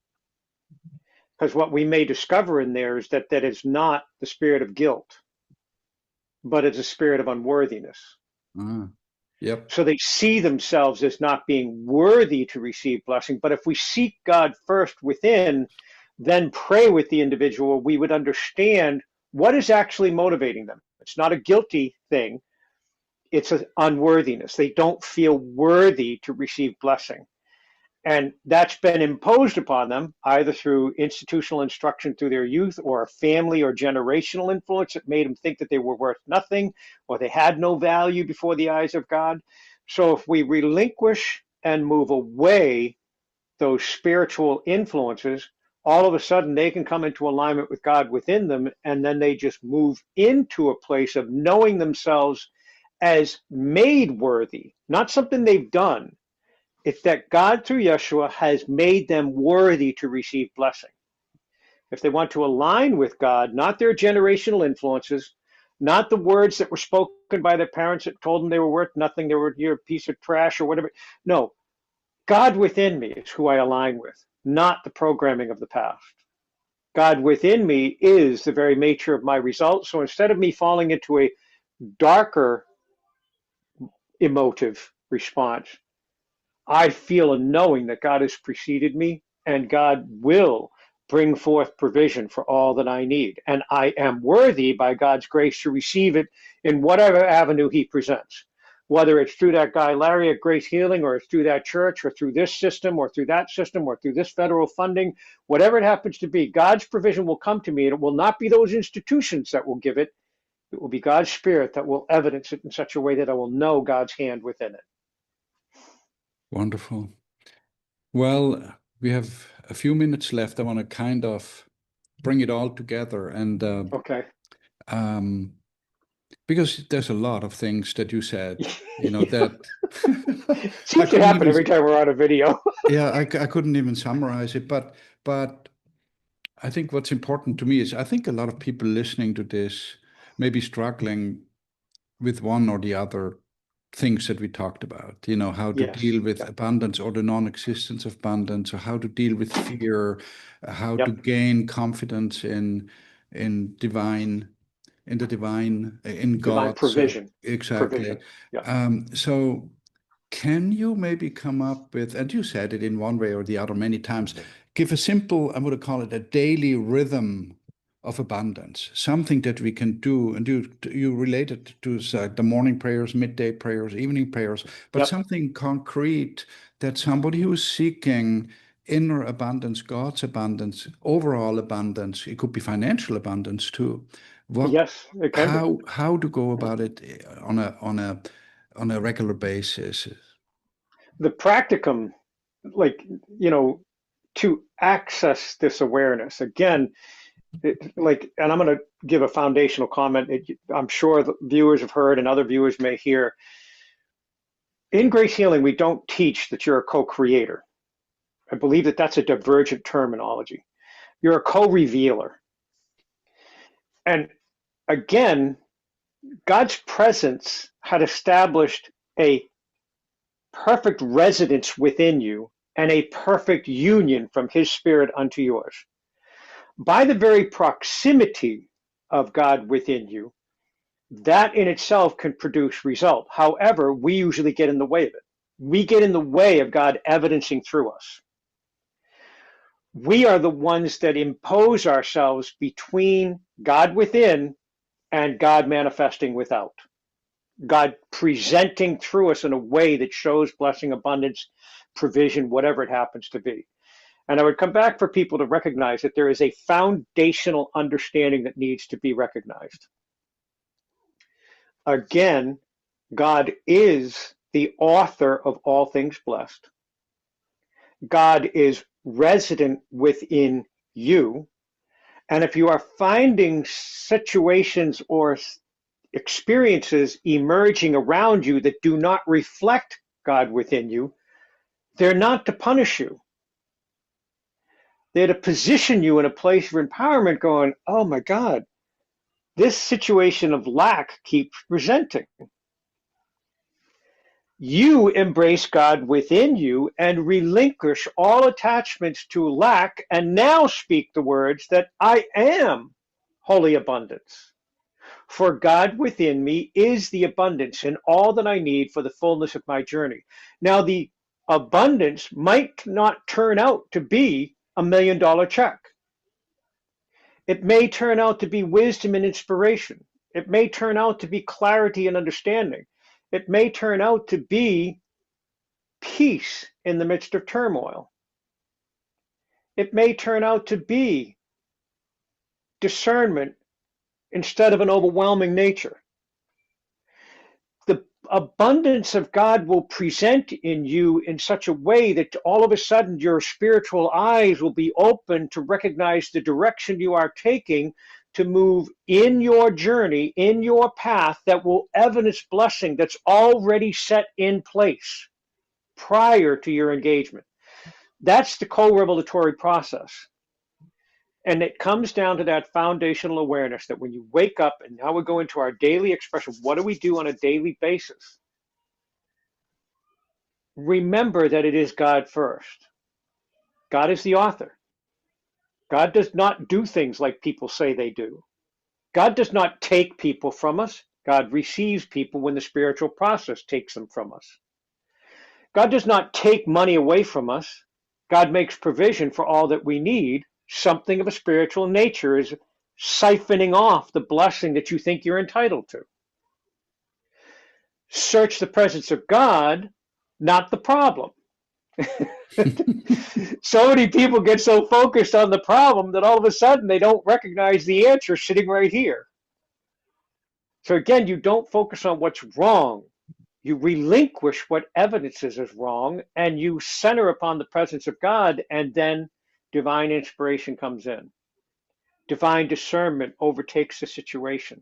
Because what we may discover in there is that is not the spirit of guilt, but it's a spirit of unworthiness. Ah, yep. So they see themselves as not being worthy to receive blessing. But if we seek God first within, then pray with the individual, we would understand what is actually motivating them. It's not a guilty thing, it's an unworthiness. They don't feel worthy to receive blessing. And that's been imposed upon them either through institutional instruction through their youth or a family or generational influence that made them think that they were worth nothing or they had no value before the eyes of God. So if we relinquish and move away those spiritual influences, all of a sudden they can come into alignment with God within them, and then they just move into a place of knowing themselves as made worthy, not something they've done. It's that God through Yeshua has made them worthy to receive blessing. If they want to align with God, not their generational influences, not the words that were spoken by their parents that told them they were worth nothing, they were a piece of trash or whatever. No, God within me is who I align with, not the programming of the past. God within me is the very nature of my results. So instead of me falling into a darker emotive response, I feel a knowing that God has preceded me and God will bring forth provision for all that I need. And I am worthy by God's grace to receive it in whatever avenue he presents, whether it's through that guy Larry at Grace Healing, or it's through that church, or through this system, or through that system, or through this federal funding, whatever it happens to be. God's provision will come to me, and it will not be those institutions that will give it. It will be God's Spirit that will evidence it in such a way that I will know God's hand within it. Wonderful. Well, we have a few minutes left. I want to kind of bring it all together and Okay. um, because there's a lot of things that you said, Yeah. that I Seems to couldn't happen even, every time we're on a video. yeah, I couldn't even summarize it, but I think what's important to me is I think a lot of people listening to this may be struggling with one or the other things that we talked about, how to Yes. deal with Yep. abundance or the non-existence of abundance, or how to deal with fear, how to Yep. gain confidence in divine, in the divine, in Divine God's, provision. exactly. Provision. Yep. So can you maybe come up with, and you said it in one way or the other many times, give a simple, I would call it a daily rhythm of abundance, something that we can do. And you related to the morning prayers, midday prayers, evening prayers, but Yep. something concrete that somebody who is seeking inner abundance, God's abundance, overall abundance, it could be financial abundance too. What, Yes, it can be. how to go about it on a regular basis? The practicum, like, you know, to access this awareness, again, and I'm going to give a foundational comment. I'm sure the viewers have heard and other viewers may hear. In Grace Healing, we don't teach that you're a co-creator. I believe that that's a divergent terminology. You're a co-revealer. And again, God's presence had established a perfect residence within you and a perfect union from his spirit unto yours. By the very proximity of God within you, that in itself can produce result. However, we usually get in the way of it. We get in the way of God evidencing through us. We are the ones that impose ourselves between God within and God manifesting without. God presenting through us in a way that shows blessing, abundance, provision, whatever it happens to be. And I would come back for people to recognize that there is a foundational understanding that needs to be recognized. Again, God is the author of all things blessed. God is resident within you. And if you are finding situations or experiences emerging around you that do not reflect God within you, they're not to punish you. They're to position you in a place of empowerment going, oh my God, this situation of lack keeps presenting. You embrace God within you and relinquish all attachments to lack and now speak the words that I am holy abundance. For God within me is the abundance and all that I need for the fullness of my journey. Now, the abundance might not turn out to be $1 million check. It may turn out to be wisdom and inspiration. It may turn out to be clarity and understanding. It may turn out to be peace in the midst of turmoil. It may turn out to be discernment instead of an overwhelming nature. The abundance of God will present in you in such a way that all of a sudden your spiritual eyes will be open to recognize the direction you are taking to move in your journey, in your path that will evidence blessing that's already set in place prior to your engagement. That's the co-revelatory process. And it comes down to that foundational awareness that when you wake up, and now we go into our daily expression, what do we do on a daily basis? Remember that it is God first. God is the author. God does not do things like people say they do. God does not take people from us. God receives people when the spiritual process takes them from us. God does not take money away from us. God makes provision for all that we need. Something of a spiritual nature is siphoning off the blessing that you think you're entitled to. Search the presence of God, not the problem. So many people get so focused on the problem that all of a sudden they don't recognize the answer sitting right here. So again, you don't focus on what's wrong. You relinquish what evidences is wrong and you center upon the presence of God, and then divine inspiration comes in. Divine discernment overtakes the situation.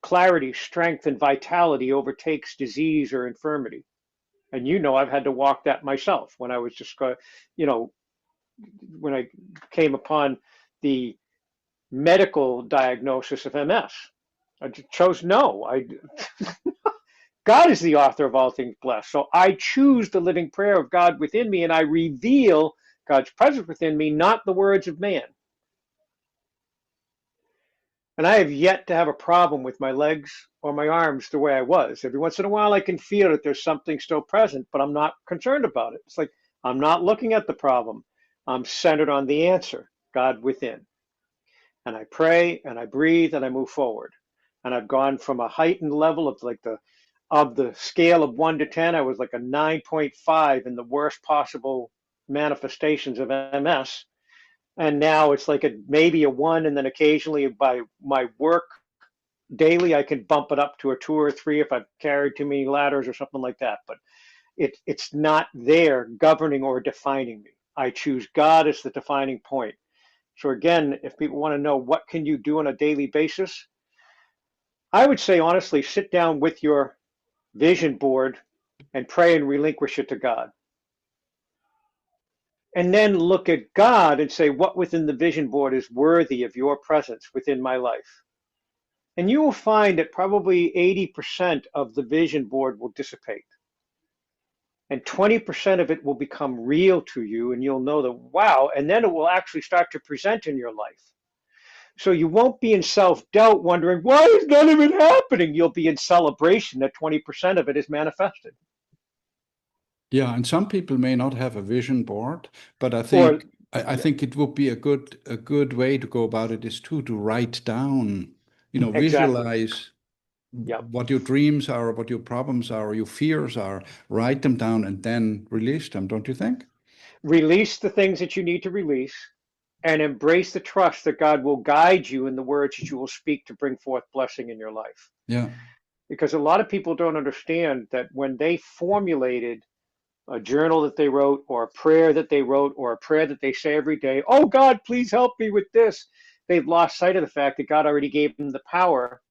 Clarity, strength, and vitality overtakes disease or infirmity. And you know, I've had to walk that myself when I was just, when I came upon the medical diagnosis of MS. I chose no. God is the author of all things blessed. So I choose the living prayer of God within me, and I reveal God's presence within me, not the words of man. And I have yet to have a problem with my legs or my arms the way I was. Every once in a while, I can feel that there's something still present, but I'm not concerned about it. It's like I'm not looking at the problem. I'm centered on the answer, God within. and I pray and I breathe and I move forward. And I've gone from a heightened level of like the scale of 1 to 10, I was like a 9.5 in the worst possible manifestations of MS. And now it's like maybe a 1, and then occasionally by my work daily I can bump it up to a 2 or 3 if I've carried too many ladders or something like that. But it's not there governing or defining me. I choose God as the defining point. So again, if people want to know what can you do on a daily basis, I would say honestly, sit down with your vision board and pray and relinquish it to God. And then look at God and say, what within the vision board is worthy of your presence within my life? And you will find that probably 80% of the vision board will dissipate. And 20% of it will become real to you, and you'll know that, wow, and then it will actually start to present in your life. So you won't be in self-doubt wondering, why is none of it happening? You'll be in celebration that 20% of it is manifested. Yeah, and some people may not have a vision board, but I Or, think I yeah, think it would be a good way to go about it is to write down, exactly. visualize Yeah. what your dreams are, what your problems are, your fears are, write them down and then release them, don't you think? Release the things that you need to release and embrace the trust that God will guide you in the words that you will speak to bring forth blessing in your life. Yeah. Because a lot of people don't understand that when they formulated a journal that they wrote, or a prayer that they wrote, or a prayer that they say every day, oh God, please help me with this, they've lost sight of the fact that God already gave them the power.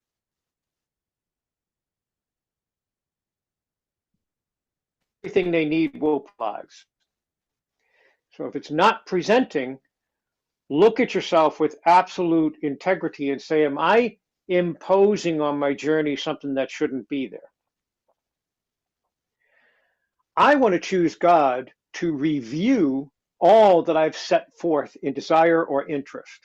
Everything they need will provide. So if it's not presenting, look at yourself with absolute integrity and say, am I imposing on my journey something that shouldn't be there? I want to choose God to review all that I've set forth in desire or interest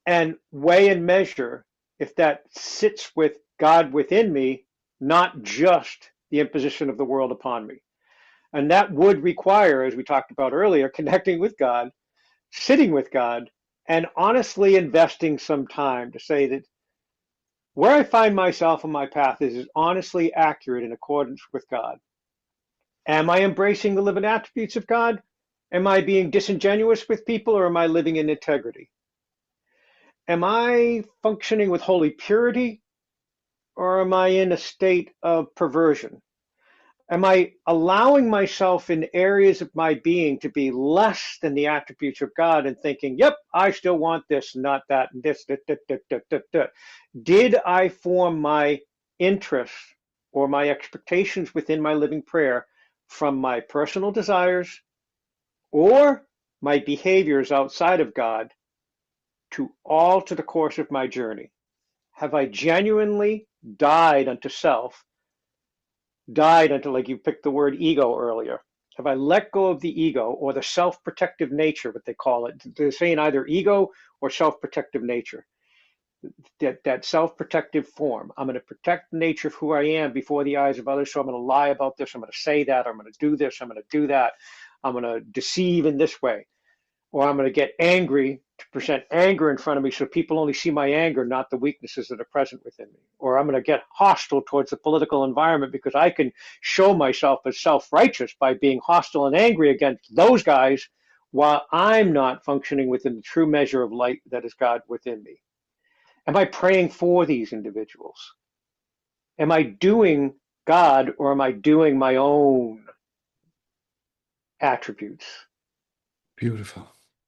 and weigh and measure if that sits with God within me, not just the imposition of the world upon me. And that would require, as we talked about earlier, connecting with God, sitting with God, and honestly investing some time to say that where I find myself on my path is honestly accurate in accordance with God. Am I embracing the living attributes of God? Am I being disingenuous with people, or am I living in integrity? Am I functioning with holy purity, or am I in a state of perversion? Am I allowing myself in areas of my being to be less than the attributes of God and thinking, yep, I still want this, not that, and this, that, that, that, that, that, that. Did I form my interests or my expectations within my living prayer from my personal desires or my behaviors outside of God to alter the course of my journey? Have I genuinely died unto self, died unto, like you picked the word ego earlier? Have I let go of the ego or the self-protective nature, what they call it? They're saying either ego or self-protective nature. That self-protective form. I'm going to protect the nature of who I am before the eyes of others. So I'm going to lie about this. I'm going to say that. I'm going to do this. I'm going to do that. I'm going to deceive in this way. Or I'm going to get angry to present anger in front of me so people only see my anger, not the weaknesses that are present within me. Or I'm going to get hostile towards the political environment because I can show myself as self-righteous by being hostile and angry against those guys while I'm not functioning within the true measure of light that is God within me. Am I praying for these individuals? Am I doing God, or am I doing my own attributes? Beautiful.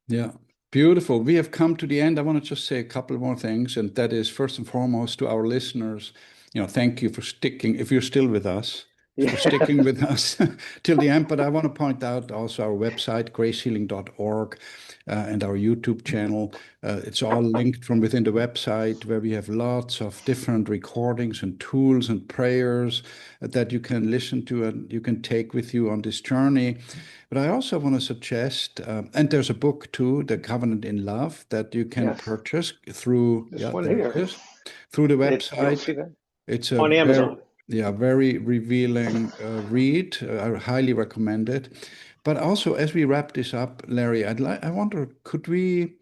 Yeah, beautiful. We have come to the end. I want to just say a couple more things, and that is first and foremost to our listeners, thank you for sticking, if you're still with us, for sticking Yeah. with us till the end. But I want to point out also our website, gracehealing.org, and our YouTube channel. It's all linked from within the website, where we have lots of different recordings and tools and prayers that you can listen to and you can take with you on this journey. But I also want to suggest, and there's a book too, The Covenant in Love, that you can Yes. purchase through, This yeah, one there it here. is, through the You'll see website. that It's a on very, Amazon. yeah, very revealing read. I highly recommend it. But also, as we wrap this up, Larry, I wonder, could we,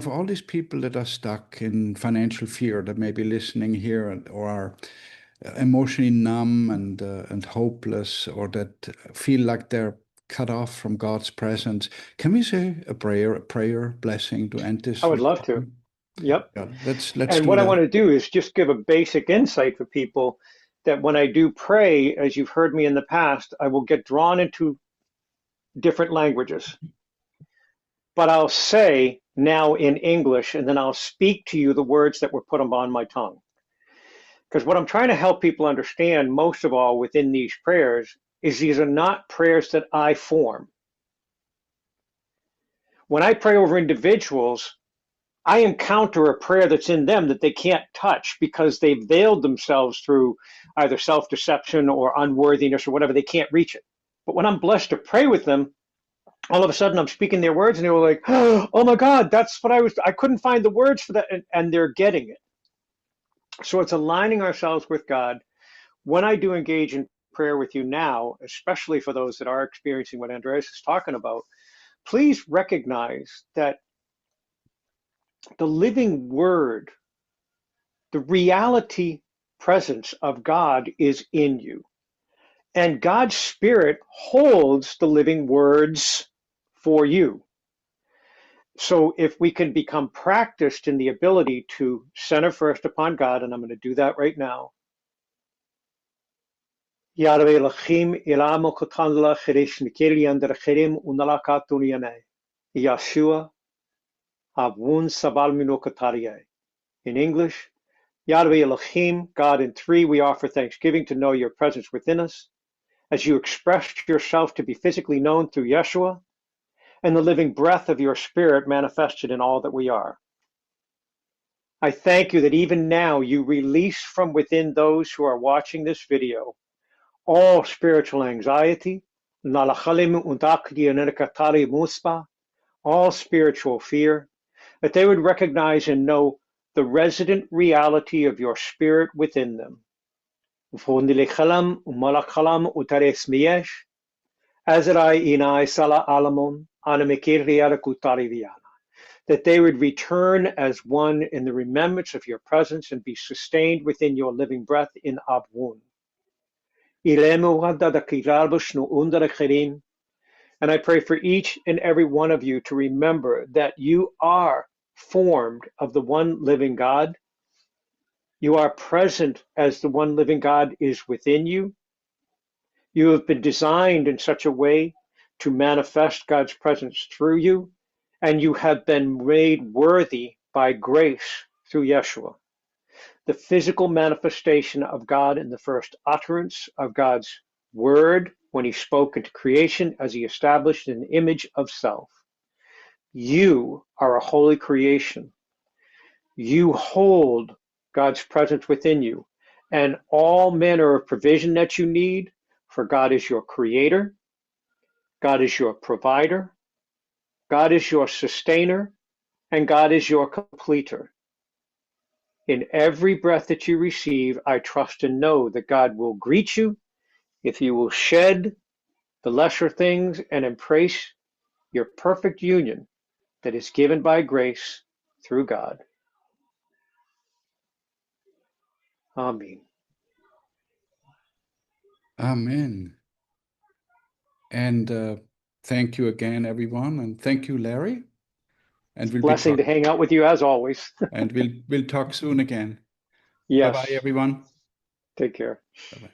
for all these people that are stuck in financial fear that may be listening here or are emotionally numb and hopeless, or that feel like they're cut off from God's presence, can we say a prayer blessing to end I this would love to. recording? Yep. Yeah, let's And do what I that. want to do is just give a basic insight for people that when I do pray, as you've heard me in the past, I will get drawn into different languages. But I'll say now in English, and then I'll speak to you the words that were put on my tongue. Because what I'm trying to help people understand most of all within these prayers is these are not prayers that I form. When I pray over individuals, I encounter a prayer that's in them that they can't touch because they've veiled themselves through either self-deception or unworthiness or whatever. They can't reach it. But when I'm blessed to pray with them, all of a sudden I'm speaking their words and they were like, oh my God, that's what I couldn't find the words for that. And they're getting it. So it's aligning ourselves with God. When I do engage in prayer with you now, especially for those that are experiencing what Andreas is talking about, please recognize that the living word, the reality presence of God is in you. And God's Spirit holds the living words for you. So if we can become practiced in the ability to center first upon God, and I'm going to do that right now. Yahweh Yeshua Avun Sabal Minokataria. In English, Yahweh Elohim, God in three, we offer thanksgiving to know your presence within us, as you expressed yourself to be physically known through Yeshua, and the living breath of your spirit manifested in all that we are. I thank you that even now you release from within those who are watching this video all spiritual anxiety, all spiritual fear, that they would recognize and know the resident reality of your spirit within them. That they would return as one in the remembrance of your presence and be sustained within your living breath in Abun. And I pray for each and every one of you to remember that you are formed of the one living God. You are present as the one living God is within you. You have been designed in such a way to manifest God's presence through you, and you have been made worthy by grace through Yeshua. The physical manifestation of God in the first utterance of God's word when he spoke into creation as he established an image of self. You are a holy creation. You hold God's presence within you and all manner of provision that you need, for God is your creator, God is your provider, God is your sustainer, and God is your completer. In every breath that you receive, I trust and know that God will greet you if you will shed the lesser things and embrace your perfect union that is given by grace through God. Amen. Amen. And thank you again, everyone, and thank you, Larry. And we'll be Blessing to talk hang out with you as always. and we'll talk soon again. Bye bye, Yes. everyone. Take care. Bye bye.